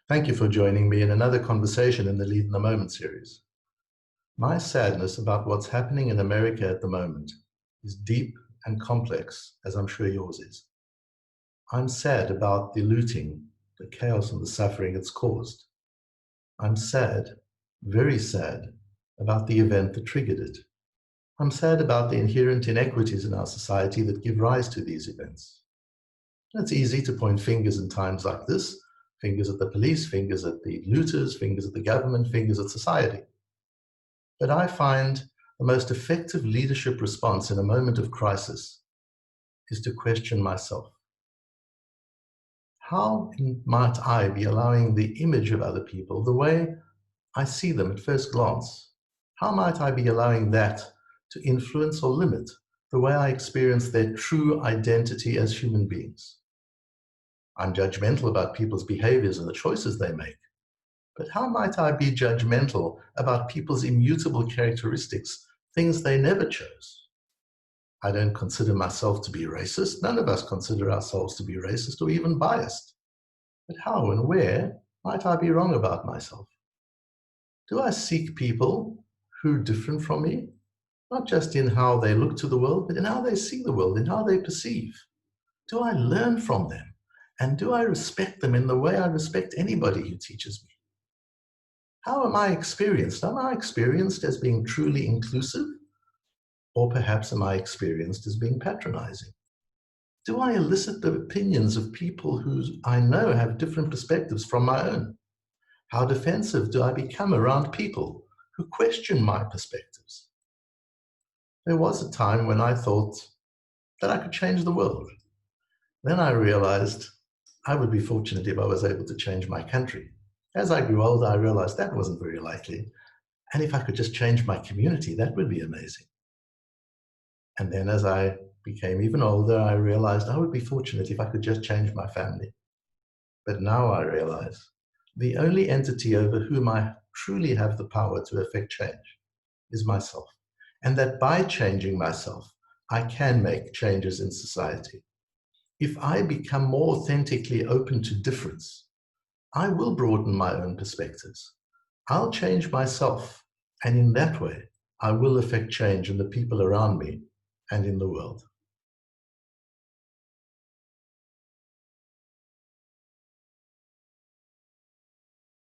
Thank you for joining me in another conversation in the Lead in the Moment series. My sadness about what's happening in America at the moment is deep and complex, as I'm sure yours is. I'm sad about the looting, the chaos and the suffering it's caused. I'm sad, very sad, about the event that triggered it. I'm sad about the inherent inequities in our society that give rise to these events. It's easy to point fingers in times like this, fingers at the police, fingers at the looters, fingers at the government, fingers at society. But I find the most effective leadership response in a moment of crisis is to question myself. How might I be allowing the image of other people, the way I see them at first glance, how might I be allowing that to influence or limit the way I experience their true identity as human beings? I'm judgmental about people's behaviors and the choices they make. But how might I be judgmental about people's immutable characteristics, things they never chose? I don't consider myself to be racist. None of us consider ourselves to be racist or even biased. But how and where might I be wrong about myself? Do I seek people who are different from me, not just in how they look to the world, but in how they see the world, in how they perceive? Do I learn from them? And do I respect them in the way I respect anybody who teaches me? How am I experienced? Am I experienced as being truly inclusive? Or perhaps am I experienced as being patronizing? Do I elicit the opinions of people who I know have different perspectives from my own? How defensive do I become around people who question my perspectives? There was a time when I thought that I could change the world. Then I realized I would be fortunate if I was able to change my country. As I grew older, I realized that wasn't very likely. And if I could just change my community, that would be amazing. And then as I became even older, I realized I would be fortunate if I could just change my family. But now I realize the only entity over whom I truly have the power to effect change is myself. And that by changing myself, I can make changes in society. If I become more authentically open to difference, I will broaden my own perspectives. I'll change myself, and in that way, I will effect change in the people around me and in the world.